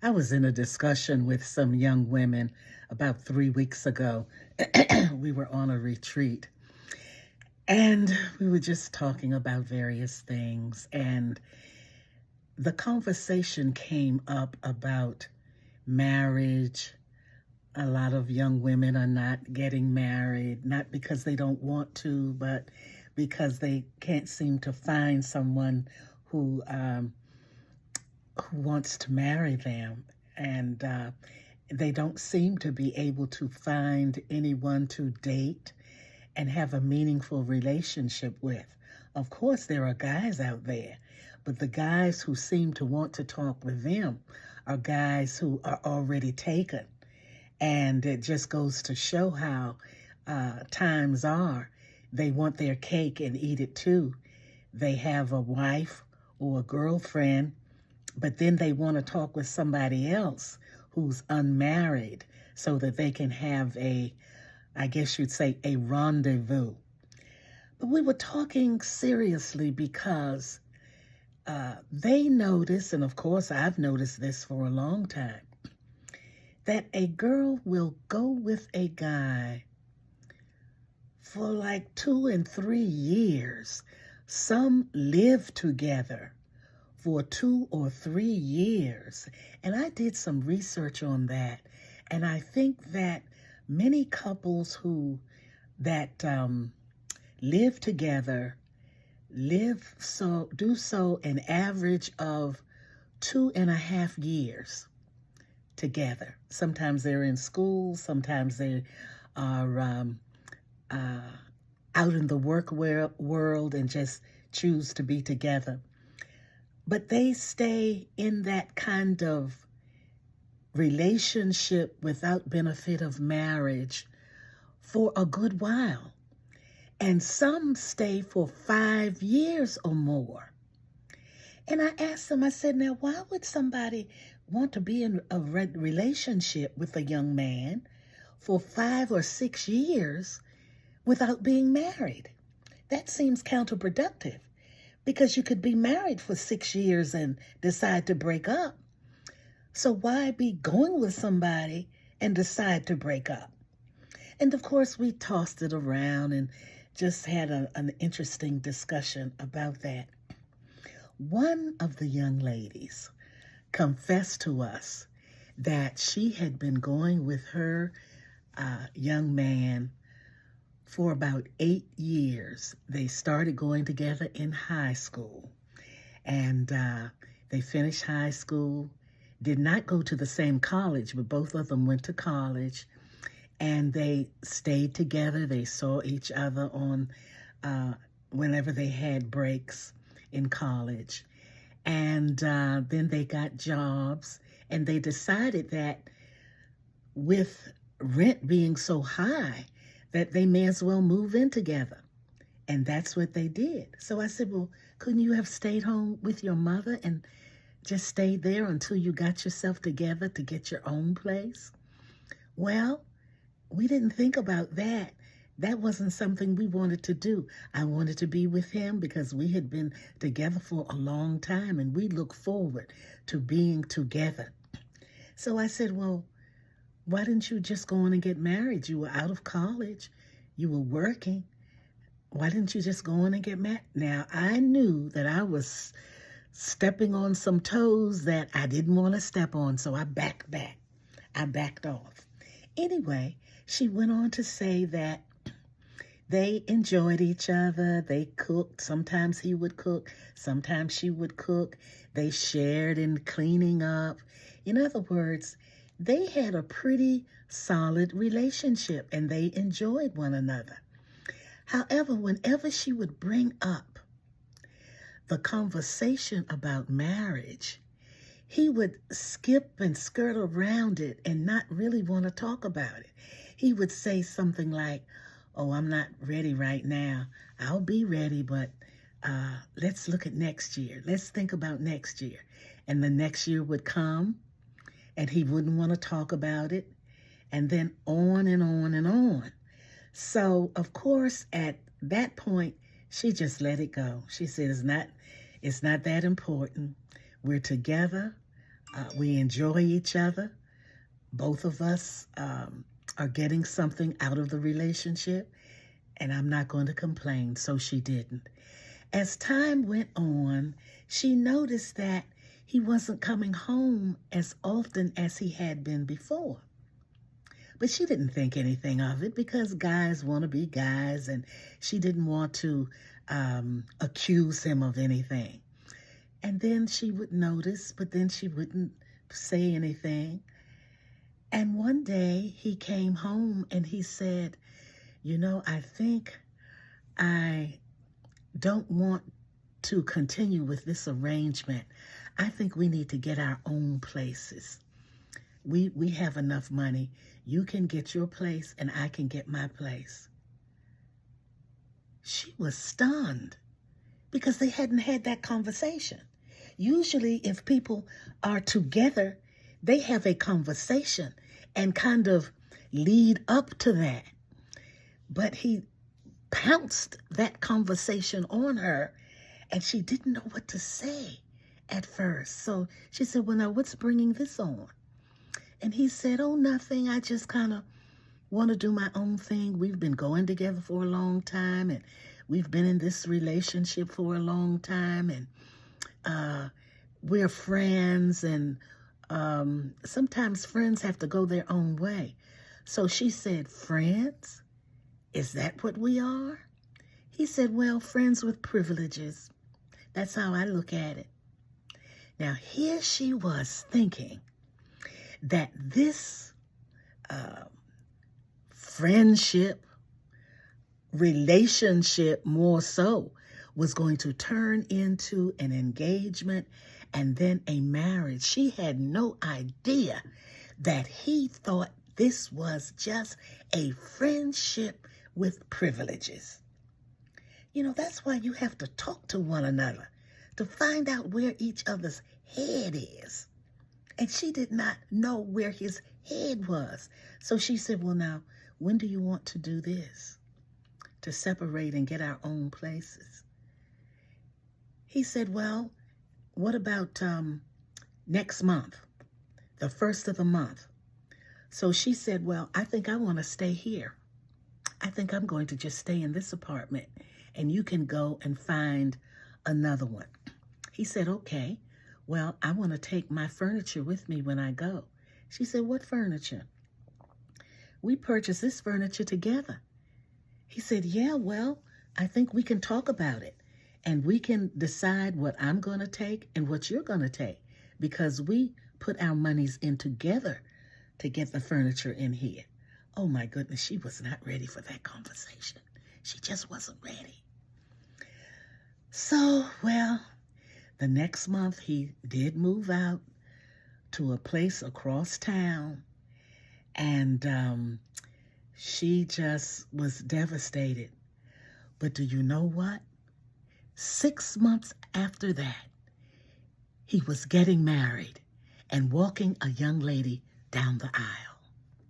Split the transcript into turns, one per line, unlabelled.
I was in a discussion with some young women about 3 weeks ago. We were on a retreat and we were just talking about various things. And the conversation came up about marriage. A lot of young women are not getting married, not because they don't want to, but because they can't seem to find someone who um, who wants to marry them. And they don't seem to be able to find anyone to date and have a meaningful relationship with. Of course, there are guys out there, but the guys who seem to want to talk with them are guys who are already taken. And it just goes to show how times are. They want their cake and eat it too. They have a wife or a girlfriend, but then they want to talk with somebody else who's unmarried so that they can have I guess you'd say, a rendezvous. But we were talking seriously because they notice, and of course I've noticed this for a long time, that a girl will go with a guy for like 2 and 3 years. Some live together for 2 or 3 years. And I did some research on that. And I think that many couples who that live together do so an average of 2.5 years together. Sometimes they're in school, sometimes they are uh, out in the world and just choose to be together. But they stay in that kind of relationship without benefit of marriage for a good while. And some stay for 5 years or more. And I asked them, I said, now, why would somebody want to be in a relationship with a young man for 5 or 6 years without being married? That seems counterproductive because you could be married for 6 years and decide to break up. So why be going with somebody and decide to break up? And of course, we tossed it around and just had an interesting discussion about that. One of the young ladies confessed to us that she had been going with her young man for about 8 years. They started going together in high school, and they finished high school, did not go to the same college, but both of them went to college, and they stayed together. They saw each other on whenever they had breaks in college. And then they got jobs, and they decided that with rent being so high, that they may as well move in together. And that's what they did. So I said, well, couldn't you have stayed home with your mother and just stayed there until you got yourself together to get your own place? Well, we didn't think about that. That wasn't something we wanted to do. I wanted to be with him because we had been together for a long time and we look forward to being together. So I said, well, why didn't you just go on and get married? You were out of college. You were working. Why didn't you just go on and get married? Now, I knew that I was stepping on some toes that I didn't want to step on, so I backed back. I backed off. Anyway, she went on to say that they enjoyed each other. They cooked. Sometimes he would cook. Sometimes she would cook. They shared in cleaning up. In other words, they had a pretty solid relationship and they enjoyed one another. However, whenever she would bring up the conversation about marriage, he would skip and skirt around it and not really want to talk about it. He would say something like, oh, I'm not ready right now. I'll be ready, but let's look at next year. Let's think about next year. And the next year would come and he wouldn't want to talk about it. And then on and on and on. So, of course, at that point, she just let it go. She said, it's not that important. We're together. We enjoy each other. Both of us are getting something out of the relationship, and I'm not going to complain, so she didn't. As time went on, she noticed that he wasn't coming home as often as he had been before. But she didn't think anything of it because guys want to be guys, and she didn't want to accuse him of anything. And then she would notice, but then she wouldn't say anything. And one day he came home and he said, I think I don't want to continue with this arrangement. I think we need to get our own places. We have enough money. You can get your place and I can get my place. She was stunned because they hadn't had that conversation. Usually if people are together, they have a conversation and kind of lead up to that. But he pounced that conversation on her and she didn't know what to say at first. So she said, well, now what's bringing this on? And he said, oh, nothing. I just kind of want to do my own thing. We've been going together for a long time, and we've been in this relationship for a long time, and we're friends, and sometimes friends have to go their own way. So she said, friends? Is that what we are? He said, well, friends with privileges. That's how I look at it. Now, here she was thinking that this friendship, relationship more so, was going to turn into an engagement and then a marriage. She had no idea that he thought this was just a friendship with privileges. That's why you have to talk to one another to find out where each other's head is. And she did not know where his head was. So she said, well, now, when do you want to do this? To separate and get our own places. He said, well, what about next month, the first of the month? So she said, well, I think I want to stay here. I think I'm going to just stay in this apartment and you can go and find another one. He said, okay. Well, I want to take my furniture with me when I go. She said, what furniture? We purchased this furniture together. He said, yeah, well, I think we can talk about it. And we can decide what I'm going to take and what you're going to take. Because we put our monies in together to get the furniture in here. Oh, my goodness, she was not ready for that conversation. She just wasn't ready. So, well, the next month, he did move out to a place across town, and she just was devastated. But do you know what? 6 months after that, he was getting married and walking a young lady down the aisle.